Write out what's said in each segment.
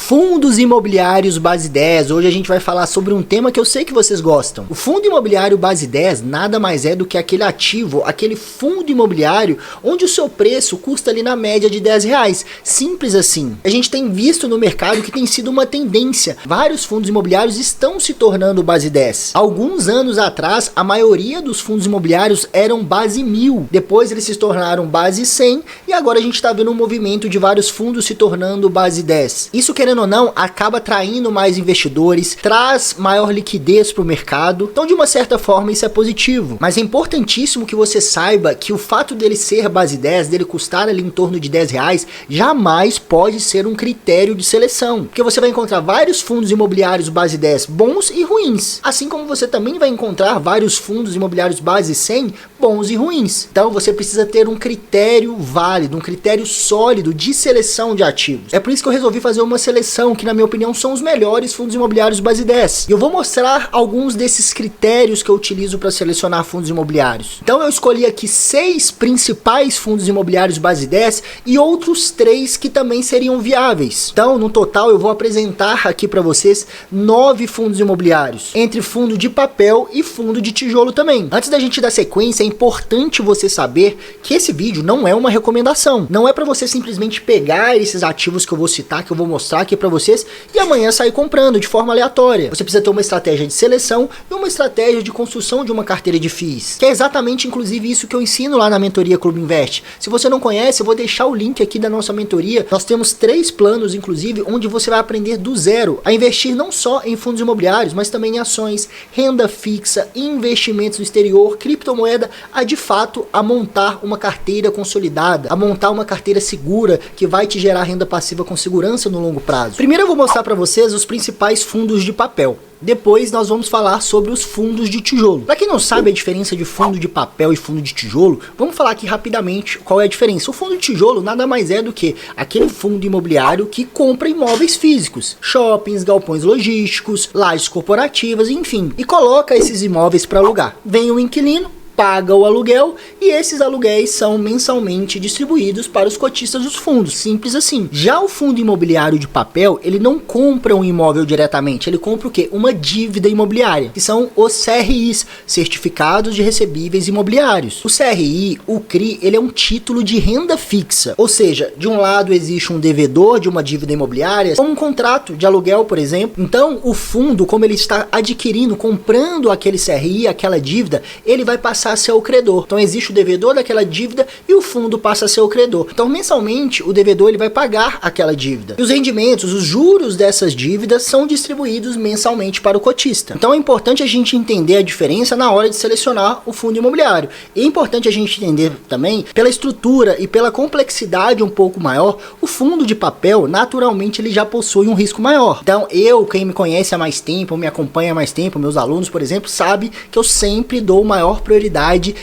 Fundos imobiliários base 10. Hoje a gente vai falar sobre um tema que eu sei que vocês gostam. O fundo imobiliário base 10 nada mais é do que aquele ativo, aquele fundo imobiliário onde o seu preço custa ali na média de R$10. Simples assim. A gente tem visto no mercado que tem sido uma tendência. Vários fundos imobiliários estão se tornando base 10. Alguns anos atrás, a maioria dos fundos imobiliários eram base 1000. Depois eles se tornaram base 100 e agora a gente está vendo um movimento de vários fundos se tornando base 10. Isso, querendo ou não, acaba atraindo mais investidores, traz maior liquidez para o mercado. Então, de uma certa forma, isso é positivo. Mas é importantíssimo que você saiba que o fato dele ser base 10, dele custar ali em torno de R$10, jamais pode ser um critério de seleção. Porque você vai encontrar vários fundos imobiliários base 10 bons e ruins. Assim como você também vai encontrar vários fundos imobiliários base 100 bons e ruins. Então, você precisa ter um critério válido, um critério sólido de seleção de ativos. É por isso que eu resolvi fazer uma seleção que, na minha opinião, são os melhores fundos imobiliários base 10. E eu vou mostrar alguns desses critérios que eu utilizo para selecionar fundos imobiliários. Então eu escolhi aqui 6 principais fundos imobiliários base 10 e outros 3 que também seriam viáveis. Então, no total, eu vou apresentar aqui para vocês 9 fundos imobiliários, entre fundo de papel e fundo de tijolo também. Antes da gente dar sequência, é importante você saber que esse vídeo não é uma recomendação. Não é para você simplesmente pegar esses ativos que eu vou citar, que eu vou mostrar aqui para vocês, e amanhã sair comprando de forma aleatória. Você precisa ter uma estratégia de seleção e uma estratégia de construção de uma carteira de FIIs, que é exatamente, inclusive, isso que eu ensino lá na mentoria Clube Invest. Se você não conhece, eu vou deixar o link aqui da nossa mentoria. Nós temos 3 planos, inclusive, onde você vai aprender do zero a investir não só em fundos imobiliários, mas também em ações, renda fixa, investimentos no exterior, criptomoeda, de fato a montar uma carteira consolidada, a montar uma carteira segura que vai te gerar renda passiva com segurança no longo prazo. Primeiro eu vou mostrar para vocês os principais fundos de papel. Depois nós vamos falar sobre os fundos de tijolo. Para quem não sabe a diferença de fundo de papel e fundo de tijolo, vamos falar aqui rapidamente qual é a diferença. O fundo de tijolo nada mais é do que aquele fundo imobiliário que compra imóveis físicos, shoppings, galpões logísticos, lajes corporativas, enfim, e coloca esses imóveis para alugar. Vem o inquilino, paga o aluguel e esses aluguéis são mensalmente distribuídos para os cotistas dos fundos, simples assim. Já o fundo imobiliário de papel, ele não compra um imóvel diretamente, ele compra o quê? Uma dívida imobiliária, que são os CRIs, Certificados de Recebíveis Imobiliários. O CRI, o CRI, ele é um título de renda fixa, ou seja, de um lado existe um devedor de uma dívida imobiliária, como um contrato de aluguel, por exemplo. Então, o fundo, como ele está adquirindo, comprando aquele CRI, aquela dívida, ele vai passar a ser o credor. Então existe o devedor daquela dívida e o fundo passa a ser o credor. Então mensalmente o devedor ele vai pagar aquela dívida. E os rendimentos, os juros dessas dívidas são distribuídos mensalmente para o cotista. Então é importante a gente entender a diferença na hora de selecionar o fundo imobiliário. E é importante a gente entender também, pela estrutura e pela complexidade um pouco maior, o fundo de papel naturalmente ele já possui um risco maior. Então quem me conhece há mais tempo, me acompanha há mais tempo, meus alunos, por exemplo, sabe que eu sempre dou maior prioridade,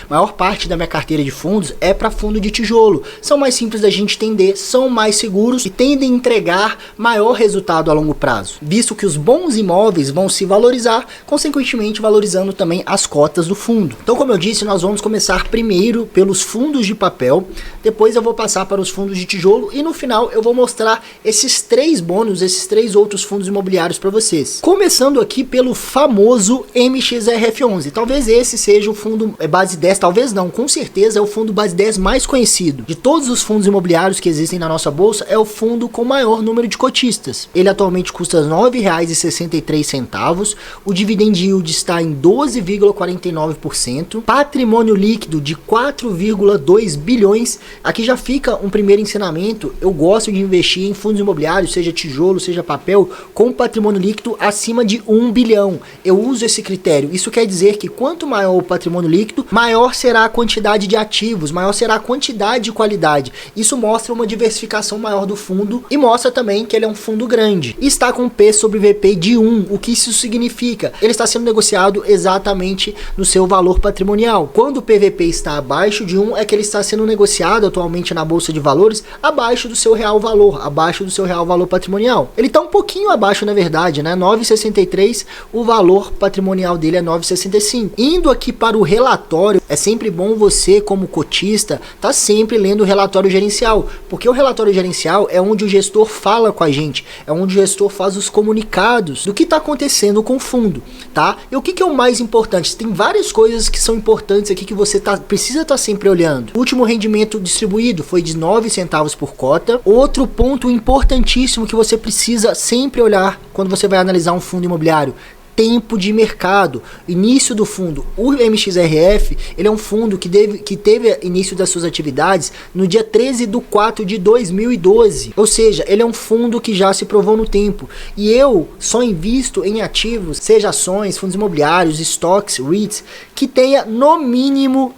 maior parte da minha carteira de fundos é para fundo de tijolo. São mais simples da gente entender, são mais seguros e tendem a entregar maior resultado a longo prazo, visto que os bons imóveis vão se valorizar, consequentemente valorizando também as cotas do fundo. Então, como eu disse, nós vamos começar primeiro pelos fundos de papel, depois eu vou passar para os fundos de tijolo e no final eu vou mostrar esses 3 bônus, esses 3 outros fundos imobiliários para vocês. Começando aqui pelo famoso MXRF11. Talvez esse seja o fundo base 10, talvez não, com certeza é o fundo base 10 mais conhecido. De todos os fundos imobiliários que existem na nossa bolsa, é o fundo com maior número de cotistas. Ele atualmente custa R$ 9,63, o dividend yield está em 12,49%, patrimônio líquido de 4,2 bilhões. Aqui já fica um primeiro ensinamento, eu gosto de investir em fundos imobiliários, seja tijolo, seja papel, com patrimônio líquido acima de 1 bilhão. Eu uso esse critério, isso quer dizer que quanto maior o patrimônio líquido, maior será a quantidade de ativos, maior será a quantidade de qualidade. Isso mostra uma diversificação maior do fundo e mostra também que ele é um fundo grande. E está com P sobre VP de 1. O que isso significa? Ele está sendo negociado exatamente no seu valor patrimonial. Quando o PVP está abaixo de 1, é que ele está sendo negociado atualmente na Bolsa de Valores abaixo do seu real valor, abaixo do seu real valor patrimonial. Ele está um pouquinho abaixo, na verdade, né? 9,63, o valor patrimonial dele é 9,65. Indo aqui para o relatório relatório, é sempre bom você, como cotista, tá sempre lendo o relatório gerencial, porque o relatório gerencial é onde o gestor fala com a gente, é onde o gestor faz os comunicados do que está acontecendo com o fundo, tá? E o que é o mais importante? Tem várias coisas que são importantes aqui que você precisa estar sempre olhando. O último rendimento distribuído foi de 9 centavos por cota. Outro ponto importantíssimo que você precisa sempre olhar quando você vai analisar um fundo imobiliário: tempo de mercado, início do fundo. O MXRF, ele é um fundo que teve início das suas atividades no dia 13/4/2012, ou seja, ele é um fundo que já se provou no tempo, e eu só invisto em ativos, seja ações, fundos imobiliários, estoques, REITs, que tenha no mínimo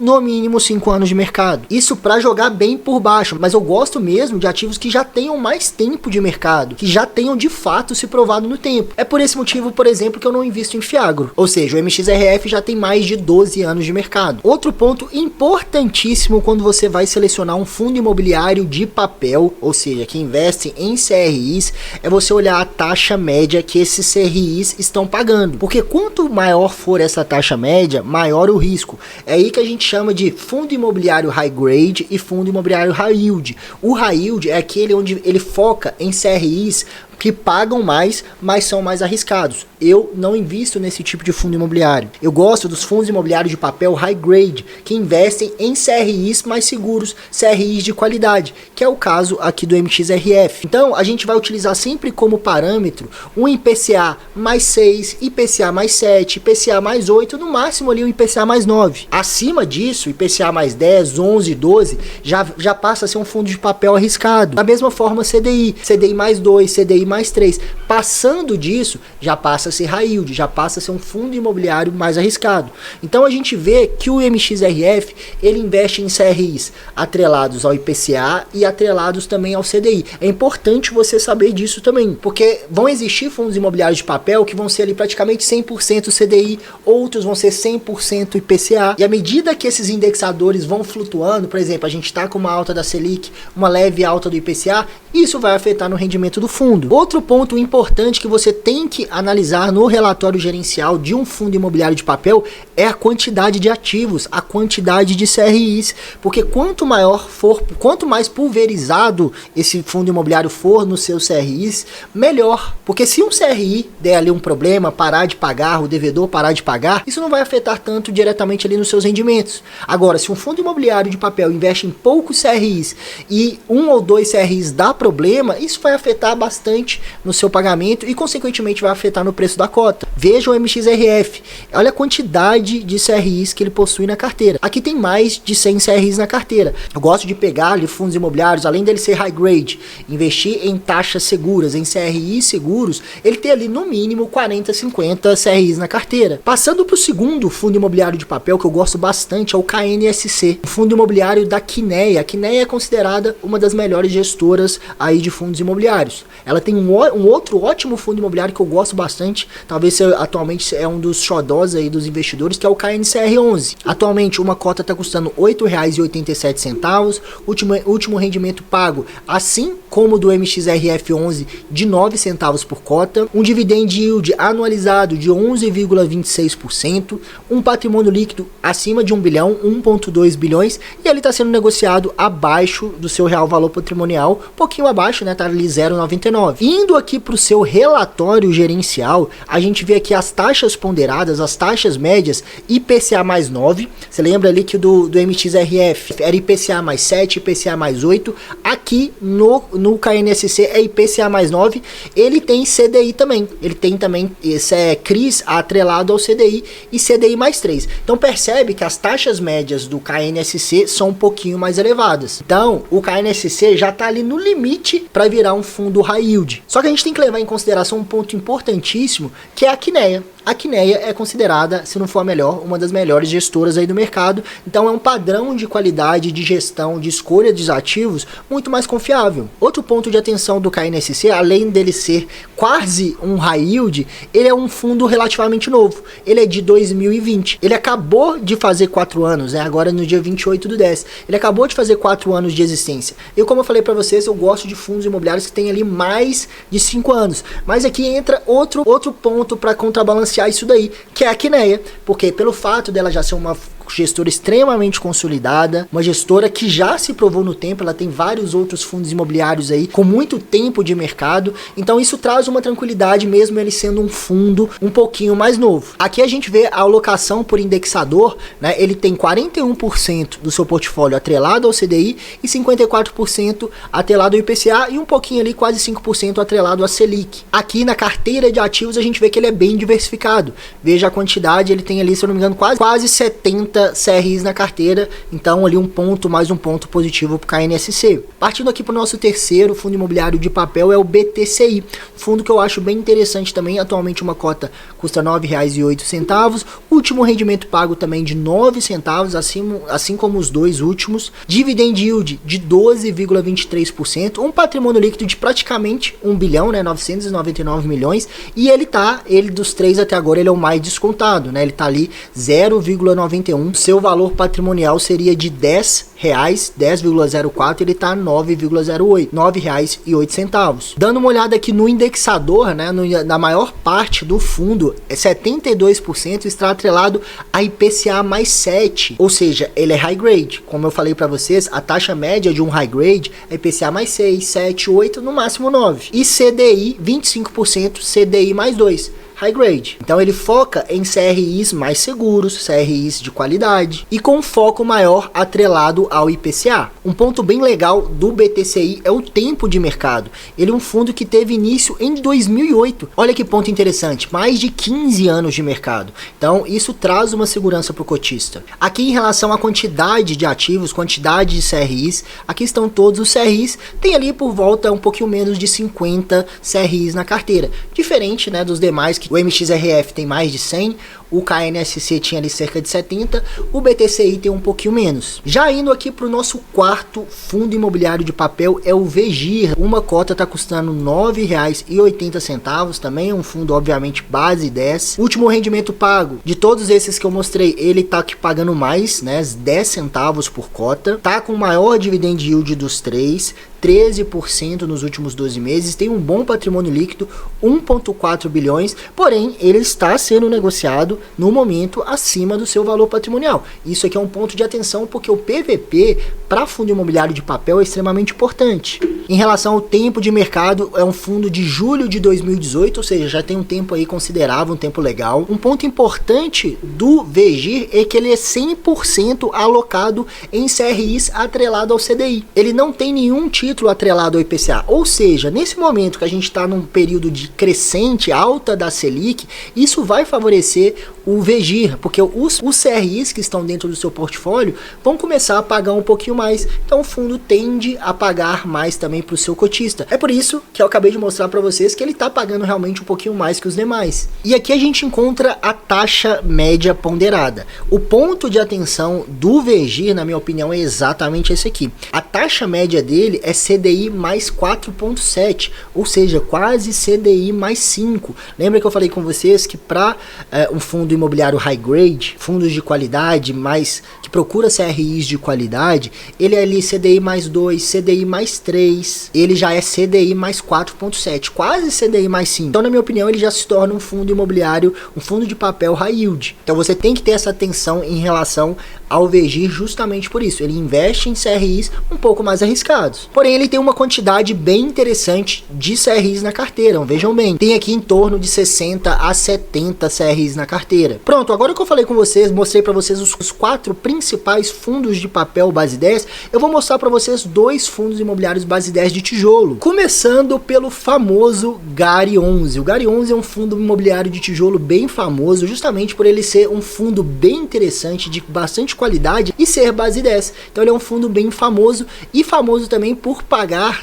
5 anos de mercado. Isso para jogar bem por baixo, mas eu gosto mesmo de ativos que já tenham mais tempo de mercado, que já tenham de fato se provado no tempo. É por esse motivo, por exemplo, que eu não invisto em Fiagro, ou seja, o MXRF já tem mais de 12 anos de mercado. Outro ponto importantíssimo quando você vai selecionar um fundo imobiliário de papel, ou seja, que investe em CRIs, é você olhar a taxa média que esses CRIs estão pagando, porque quanto maior for essa taxa média, maior o risco. É aí que a gente chama de fundo imobiliário high grade e fundo imobiliário high yield. O high yield é aquele onde ele foca em CRIs que pagam mais, mas são mais arriscados. Eu não invisto nesse tipo de fundo imobiliário. Eu gosto dos fundos imobiliários de papel high grade, que investem em CRIs mais seguros, CRIs de qualidade, que é o caso aqui do MXRF. Então, a gente vai utilizar sempre como parâmetro um IPCA mais 6, IPCA mais 7, IPCA mais 8, no máximo ali um IPCA mais 9. Acima disso, IPCA mais 10, 11, 12, já passa a ser um fundo de papel arriscado. Da mesma forma, CDI mais 2, CDI mais 3. Passando disso, já passa a ser high yield, já passa a ser um fundo imobiliário mais arriscado. Então a gente vê que o MXRF, ele investe em CRIs atrelados ao IPCA e atrelados também ao CDI. É importante você saber disso também, porque vão existir fundos imobiliários de papel que vão ser ali praticamente 100% CDI, outros vão ser 100% IPCA, e à medida que esses indexadores vão flutuando, por exemplo, a gente está com uma alta da Selic, uma leve alta do IPCA, isso vai afetar no rendimento do fundo. Outro ponto importante que você tem que analisar no relatório gerencial de um fundo imobiliário de papel é a quantidade de ativos, a quantidade de CRIs, porque quanto mais pulverizado esse fundo imobiliário for nos seus CRIs, melhor. Porque se um CRI der ali um problema, parar de pagar, o devedor parar de pagar, isso não vai afetar tanto diretamente ali nos seus rendimentos. Agora, se um fundo imobiliário de papel investe em poucos CRIs e um ou dois CRIs dá problema, isso vai afetar bastante no seu pagamento e consequentemente vai afetar no preço da cota. Veja o MXRF, olha a quantidade de CRIs que ele possui na carteira. Aqui tem mais de 100 CRIs na carteira. Eu gosto de pegar ali fundos imobiliários, além dele ser high grade, investir em taxas seguras, em CRIs seguros, ele tem ali no mínimo 40, 50 CRIs na carteira. Passando para o segundo fundo imobiliário de papel que eu gosto bastante, é o KNSC, o fundo imobiliário da Quineia. A Quineia é considerada uma das melhores gestoras aí de fundos imobiliários. Ela tem um outro ótimo fundo imobiliário que eu gosto bastante, talvez atualmente é um dos xodós aí dos investidores, que é o KNCR11. Atualmente uma cota está custando R$ 8,87, último rendimento pago, assim como do MXRF11, de 9 centavos por cota, um dividend yield anualizado de 11,26%, um patrimônio líquido acima de 1 bilhão, 1,2 bilhões, e ele está sendo negociado abaixo do seu real valor patrimonial, um pouquinho abaixo, né, tá ali 0,99. Indo aqui para o seu relatório gerencial, a gente vê aqui as taxas ponderadas, as taxas médias, IPCA mais 9, você lembra ali que do MXRF era IPCA mais 7, IPCA mais 8, aqui no KNSC é IPCA mais 9, ele tem CDI também, ele tem também CRIs atrelado ao CDI e CDI mais 3, então percebe que as taxas médias do KNSC são um pouquinho mais elevadas, então o KNSC já está ali no limite para virar um fundo high yield. Só que a gente tem que levar em consideração um ponto importantíssimo, que é a Quineia. A Quineia é considerada, se não for a melhor, uma das melhores gestoras aí do mercado, então é um padrão de qualidade, de gestão, de escolha dos ativos muito mais confiável. Outro ponto de atenção do KNSC, além dele ser quase um high yield, ele é um fundo relativamente novo, ele é de 2020, ele acabou de fazer 4 anos, né? Agora no dia 28/10, ele acabou de fazer 4 anos de existência. E como eu falei para vocês, eu gosto de fundos imobiliários que tem ali mais de 5 anos, mas aqui entra outro ponto para contrabalancear isso daí, que é a Quineia, porque pelo fato dela já ser uma gestora extremamente consolidada, uma gestora que já se provou no tempo, ela tem vários outros fundos imobiliários aí com muito tempo de mercado, então isso traz uma tranquilidade mesmo ele sendo um fundo um pouquinho mais novo. Aqui a gente vê a alocação por indexador, né? Ele tem 41% do seu portfólio atrelado ao CDI e 54% atrelado ao IPCA e um pouquinho ali, quase 5% atrelado à Selic. Aqui na carteira de ativos a gente vê que ele é bem diversificado. Veja a quantidade, ele tem ali, se eu não me engano, quase 70 CRIs na carteira, então ali mais um ponto positivo para o KNSC. Partindo aqui para o nosso terceiro fundo imobiliário de papel é o BTCI, fundo que eu acho bem interessante também, atualmente uma cota custa R$ 9,08, último rendimento pago também de 9 centavos, assim como os dois últimos, dividend yield de 12,23%, um patrimônio líquido de praticamente 1 bilhão, né, 999 milhões, e ele dos três até agora, ele é o mais descontado, né, ele tá ali 0,91, seu valor patrimonial seria de R$ 10,04, ele tá 9,08, R$ 9,08. Dando uma olhada aqui no indexador, né, na maior parte do fundo, 72% está atrelado a IPCA mais 7, ou seja, ele é high grade. Como eu falei para vocês, a taxa média de um high grade é IPCA mais 6, 7, 8, no máximo 9. E CDI, 25%, CDI mais 2. High grade. Então ele foca em CRIs mais seguros, CRIs de qualidade e com foco maior atrelado ao IPCA. Um ponto bem legal do BTCI é o tempo de mercado. Ele é um fundo que teve início em 2008. Olha que ponto interessante, mais de 15 anos de mercado. Então isso traz uma segurança para o cotista. Aqui em relação à quantidade de ativos, quantidade de CRIs, aqui estão todos os CRIs, tem ali por volta um pouquinho menos de 50 CRIs na carteira. Diferente, né, dos demais, que o MXRF tem mais de 100, o KNSC tinha ali cerca de 70, o BTCI tem um pouquinho menos. Já indo aqui para o nosso quarto fundo imobiliário de papel é o VGIR. Uma cota está custando R$ 9,80, também é um fundo obviamente base 10. Último rendimento pago, de todos esses que eu mostrei, ele está aqui pagando mais, né, 10 centavos por cota, tá com o maior dividend yield dos três, 13% nos últimos 12 meses, tem um bom patrimônio líquido, 1,4 bilhões, porém ele está sendo negociado no momento acima do seu valor patrimonial. Isso aqui é um ponto de atenção porque o PVP para fundo imobiliário de papel é extremamente importante. Em relação ao tempo de mercado, é um fundo de julho de 2018, ou seja, já tem um tempo aí considerável, um tempo legal. Um ponto importante do VGIR é que ele é 100% alocado em CRIs atrelado ao CDI. Ele não tem nenhum título atrelado ao IPCA, ou seja, nesse momento que a gente está num período de crescente alta da Selic, isso vai favorecer o VGIR, porque os CRIs que estão dentro do seu portfólio vão começar a pagar um pouquinho mais, então o fundo tende a pagar mais também para o seu cotista. É por isso que eu acabei de mostrar para vocês que ele está pagando realmente um pouquinho mais que os demais. E aqui a gente encontra a taxa média ponderada. O ponto de atenção do VGIR, na minha opinião, é exatamente esse aqui. A taxa média dele é CDI mais 4,7, ou seja, quase CDI mais 5. Lembra que eu falei com vocês que para um fundo imobiliário high grade, fundos de qualidade, mais que procura CRIs de qualidade, ele é ali CDI mais 2, CDI mais 3, ele já é CDI mais 4,7, quase CDI mais 5. Então, na minha opinião, ele já se torna um fundo imobiliário, um fundo de papel high yield. Então, você tem que ter essa atenção em relação ao VGIR justamente por isso. Ele investe em CRIs um pouco mais arriscados. Porém, ele tem uma quantidade bem interessante de CRIs na carteira. Vejam bem, tem aqui em torno de 60 a 70 CRIs na carteira. Pronto, agora que eu falei com vocês, mostrei para vocês os 4 principais fundos de papel base 10, eu vou mostrar para vocês 2 fundos imobiliários base 10 de tijolo. Começando pelo famoso GARI 11. O GARI 11 é um fundo imobiliário de tijolo bem famoso, justamente por ele ser um fundo bem interessante, de bastante qualidade e ser base 10. Então ele é um fundo bem famoso e famoso também por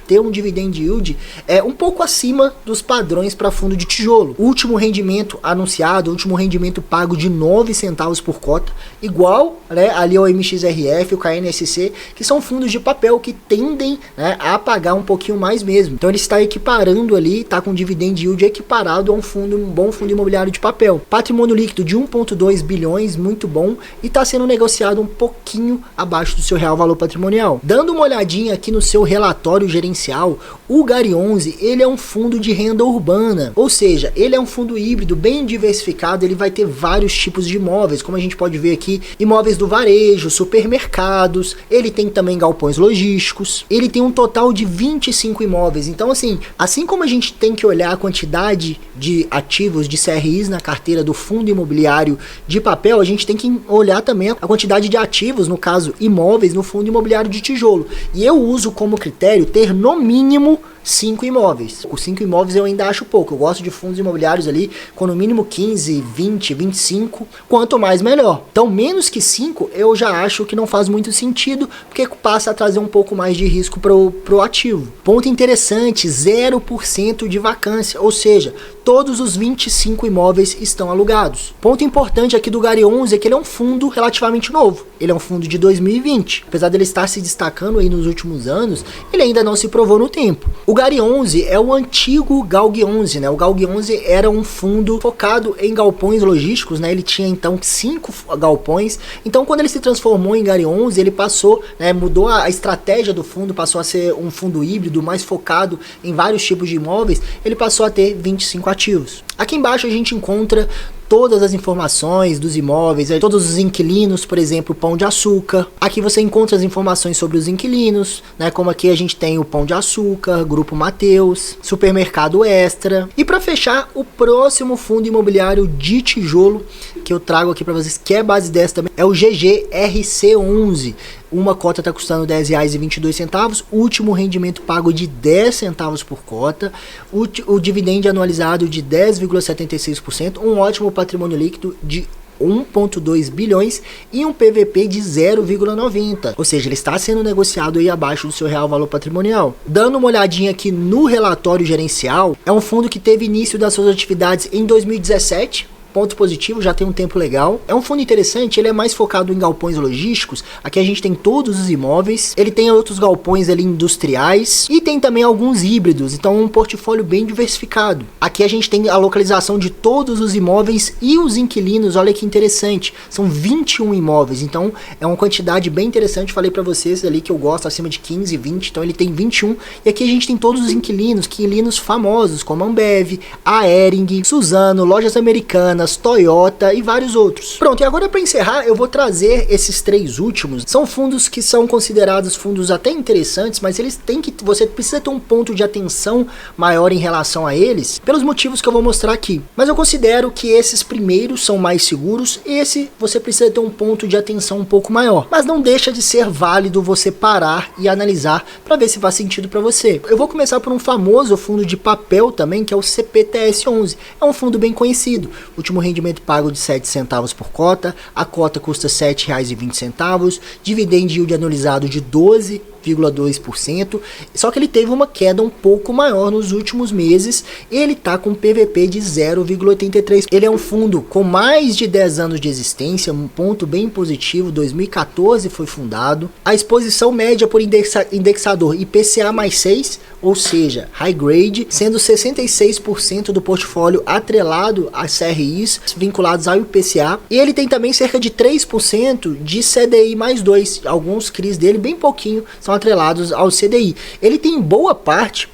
ter um dividend yield um pouco acima dos padrões para fundo de tijolo. O último rendimento anunciado, o último rendimento pago de 9 centavos por cota, igual, né, ali ao MXRF, o KNSC, que são fundos de papel que tendem, né, a pagar um pouquinho mais mesmo. Então ele está equiparando ali, está com dividend yield equiparado a um bom fundo imobiliário de papel. Patrimônio líquido de 1,2 bilhões, muito bom, e está sendo negociado um pouquinho abaixo do seu real valor patrimonial. Dando uma olhadinha aqui no seu relatório gerencial, o GARI 11, ele é um fundo de renda urbana, ou seja, ele é um fundo híbrido bem diversificado, ele vai ter vários tipos de imóveis, como a gente pode ver aqui, imóveis do varejo, supermercados, ele tem também galpões logísticos, ele tem um total de 25 imóveis. Então assim como a gente tem que olhar a quantidade de ativos de CRIs na carteira do fundo imobiliário de papel, a gente tem que olhar também a quantidade de ativos, no caso imóveis, no fundo imobiliário de tijolo. E eu uso como critério ter no mínimo 5 imóveis. Os 5 imóveis eu ainda acho pouco. Eu gosto de fundos imobiliários ali com no mínimo 15, 20, 25, quanto mais melhor. Então menos que 5 eu já acho que não faz muito sentido, porque passa a trazer um pouco mais de risco pro ativo. Ponto interessante, 0% de vacância, ou seja, todos os 25 imóveis estão alugados. Ponto importante aqui do Gary 11 é que ele é um fundo relativamente novo. Ele é um fundo de 2020. Apesar dele estar se destacando aí nos últimos anos, ele ainda não se provou no tempo. O Gary 11 é o antigo Galg 11, né? O Galg 11 era um fundo focado em galpões logísticos, né? Ele tinha então 5 galpões. Então quando ele se transformou em Gary 11, ele passou, né, mudou a estratégia do fundo, passou a ser um fundo híbrido mais focado em vários tipos de imóveis. Ele passou a ter 25 ativos. Aqui embaixo a gente encontra todas as informações dos imóveis, todos os inquilinos, por exemplo, Pão de Açúcar. Aqui você encontra as informações sobre os inquilinos, né? Como aqui a gente tem o Pão de Açúcar, Grupo Mateus, Supermercado Extra. E para fechar, o próximo fundo imobiliário de tijolo que eu trago aqui para vocês, que é base 10 também, é o GGRC11. Uma cota está custando R$10,22, último rendimento pago de 10 centavos por cota, o dividendo anualizado de 10,76%, um ótimo patrimônio líquido de 1,2 bilhões e um PVP de 0,90, ou seja, ele está sendo negociado aí abaixo do seu real valor patrimonial. Dando uma olhadinha aqui no relatório gerencial, é um fundo que teve início das suas atividades em 2017, ponto positivo, já tem um tempo legal. É um fundo interessante, ele é mais focado em galpões logísticos. Aqui a gente tem todos os imóveis, ele tem outros galpões ali industriais e tem também alguns híbridos, então um portfólio bem diversificado. Aqui a gente tem a localização de todos os imóveis e os inquilinos, olha que interessante, são 21 imóveis, então é uma quantidade bem interessante. Falei para vocês ali que eu gosto acima de 15, 20, então ele tem 21, e aqui a gente tem todos os inquilinos famosos como Ambev, a Hering, Suzano, Lojas Americanas, Toyota e vários outros. Pronto, e agora para encerrar eu vou trazer esses 3 últimos. São fundos que são considerados fundos até interessantes, mas eles têm que, você precisa ter um ponto de atenção maior em relação a eles, pelos motivos que eu vou mostrar aqui. Mas eu considero que esses primeiros são mais seguros, esse você precisa ter um ponto de atenção um pouco maior. Mas não deixa de ser válido você parar e analisar para ver se faz sentido para você. Eu vou começar por um famoso fundo de papel também, que é o CPTS11. É um fundo bem conhecido. Último rendimento pago de 7 centavos por cota, a cota custa R$ 7,20, dividend yield anualizado de 12,2%, só que ele teve uma queda um pouco maior nos últimos meses, ele está com PVP de 0,83. Ele é um fundo com mais de 10 anos de existência, um ponto bem positivo, 2014 foi fundado, a exposição média por indexador IPCA mais 6, ou seja, high grade, sendo 66% do portfólio atrelado a CRIs vinculados ao IPCA, e ele tem também cerca de 3% de CDI mais 2, alguns CRIs dele, bem pouquinho, são atrelados ao CDI. Ele tem boa parte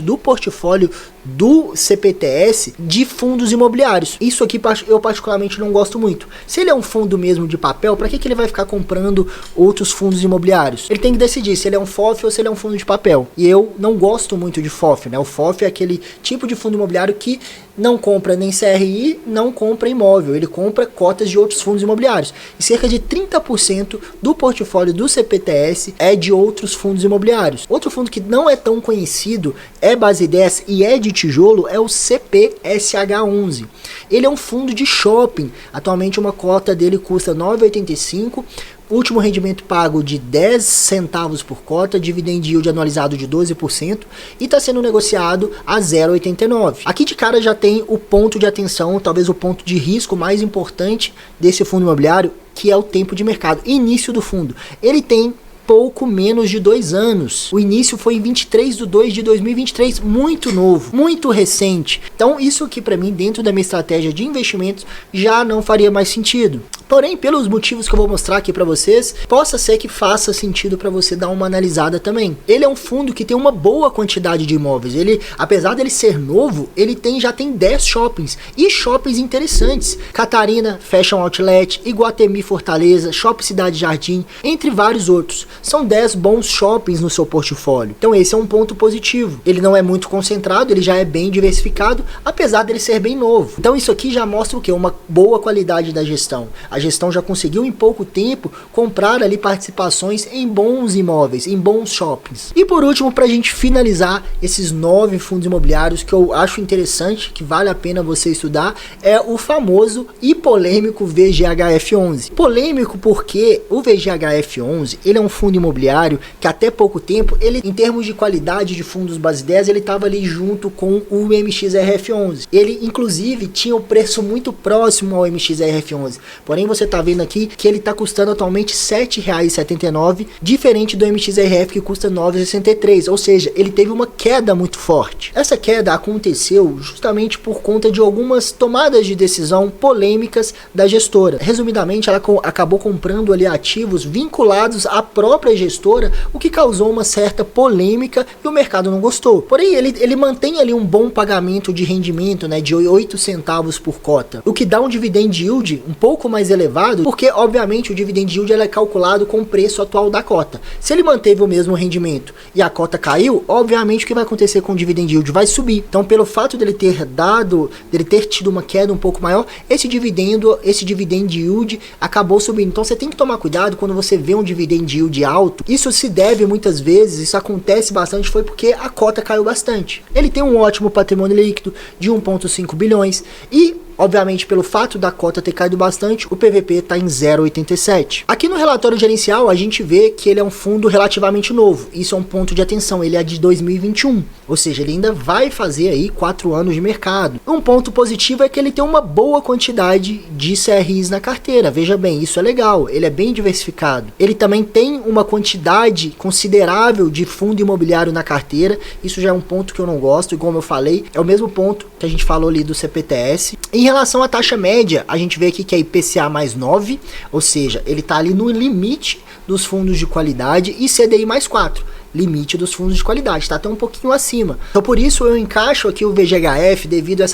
do portfólio do CPTS de fundos imobiliários. Isso aqui eu particularmente não gosto muito. Se ele é um fundo mesmo de papel, para que ele vai ficar comprando outros fundos imobiliários? Ele tem que decidir se ele é um FOF ou se ele é um fundo de papel. E eu não gosto muito de FOF, né? O FOF é aquele tipo de fundo imobiliário que não compra nem CRI, não compra imóvel, ele compra cotas de outros fundos imobiliários. E cerca de 30% do portfólio do CPTS é de outros fundos imobiliários. Outro fundo que não é tão conhecido, é base 10 e é de tijolo, é o CPSH11. Ele é um fundo de shopping. Atualmente uma cota dele custa R$ 9,85. Último rendimento pago de 10 centavos por cota, dividend yield anualizado de 12% e está sendo negociado a 0,89. Aqui de cara já tem o ponto de atenção, talvez o ponto de risco mais importante desse fundo imobiliário, que é o tempo de mercado, início do fundo. Ele tem pouco menos de 2 anos. O início foi em 23/2/2023, muito novo, muito recente. Então isso aqui para mim, dentro da minha estratégia de investimentos, já não faria mais sentido. Porém, pelos motivos que eu vou mostrar aqui para vocês, possa ser que faça sentido para você dar uma analisada também. Ele é um fundo que tem uma boa quantidade de imóveis. Ele, apesar dele ser novo, ele já tem 10 shoppings e shoppings interessantes. Catarina, Fashion Outlet, Iguatemi Fortaleza, Shopping Cidade Jardim, entre vários outros. São 10 bons shoppings no seu portfólio. Então esse é um ponto positivo. Ele não é muito concentrado, ele já é bem diversificado, apesar dele ser bem novo. Então isso aqui já mostra o quê? Uma boa qualidade da gestão. A gestão já conseguiu em pouco tempo comprar ali participações em bons imóveis, em bons shoppings. E por último, para a gente finalizar esses 9 fundos imobiliários que eu acho interessante, que vale a pena você estudar, é o famoso e polêmico VGHF11. Polêmico porque o VGHF11, ele é um fundo imobiliário que até pouco tempo, ele em termos de qualidade de fundos base 10, ele estava ali junto com o MXRF11. Ele inclusive tinha um preço muito próximo ao MXRF11. Porém você está vendo aqui que ele está custando atualmente R$ 7,79, diferente do MXRF que custa R$ 9,63, ou seja, ele teve uma queda muito forte. Essa queda aconteceu justamente por conta de algumas tomadas de decisão polêmicas da gestora. Resumidamente, ela acabou comprando ali ativos vinculados à própria gestora, o que causou uma certa polêmica e o mercado não gostou. Porém, ele mantém ali um bom pagamento de rendimento, né, de 8 centavos por cota, o que dá um dividend yield um pouco mais elevado, porque obviamente o dividend yield é calculado com o preço atual da cota. Se ele manteve o mesmo rendimento e a cota caiu, obviamente o que vai acontecer com o dividend yield vai subir. Então, pelo fato dele ter tido uma queda um pouco maior, esse dividend yield acabou subindo. Então você tem que tomar cuidado quando você vê um dividend yield alto. Isso se deve muitas vezes, isso acontece bastante, foi porque a cota caiu bastante. Ele tem um ótimo patrimônio líquido de 1,5 bilhões e obviamente, pelo fato da cota ter caído bastante, o PVP está em 0,87. Aqui no relatório gerencial, a gente vê que ele é um fundo relativamente novo. Isso é um ponto de atenção. Ele é de 2021. Ou seja, ele ainda vai fazer aí 4 anos de mercado. Um ponto positivo é que ele tem uma boa quantidade de CRIs na carteira. Veja bem, isso é legal. Ele é bem diversificado. Ele também tem uma quantidade considerável de fundo imobiliário na carteira. Isso já é um ponto que eu não gosto. E como eu falei, é o mesmo ponto que a gente falou ali do CPTS. Em relação à taxa média, a gente vê aqui que é IPCA mais 9, ou seja, ele está ali no limite dos fundos de qualidade, e CDI mais 4. Limite dos fundos de qualidade, está até um pouquinho acima. Então por isso eu encaixo aqui o VGHF devido a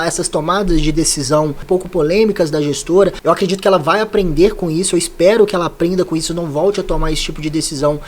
essas tomadas de decisão um pouco polêmicas da gestora. Eu acredito que ela vai aprender com isso, eu espero que ela aprenda com isso, não volte a tomar esse tipo de decisão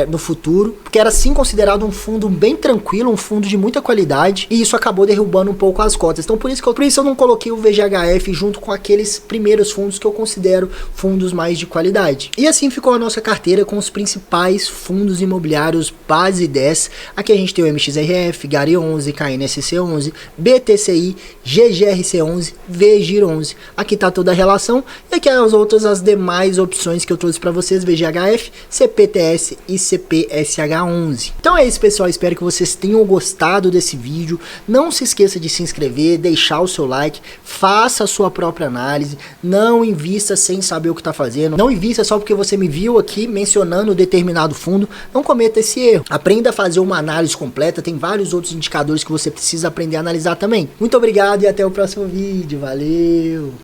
no futuro, porque era sim considerado um fundo bem tranquilo, um fundo de muita qualidade, e isso acabou derrubando um pouco as cotas. Então por isso eu não coloquei o VGHF junto com aqueles primeiros fundos que eu considero fundos mais de qualidade. E assim ficou a nossa carteira com os principais fundos imobiliários base 10. Aqui a gente tem o MXRF, GARI 11, KNSC 11, BTCI, GGRC 11, VGIR 11. Aqui tá toda a relação, e aqui as demais opções que eu trouxe para vocês: VGHF, CPTS e CPSH 11. Então é isso, pessoal, espero que vocês tenham gostado desse vídeo. Não se esqueça de se inscrever, deixar o seu like, faça a sua própria análise, não invista sem saber o que tá fazendo, não invista só porque você me viu aqui mencionando determinado fundo, não cometa esse erro. Aprenda a fazer uma análise completa, tem vários outros indicadores que você precisa aprender a analisar também. Muito obrigado e até o próximo vídeo, valeu!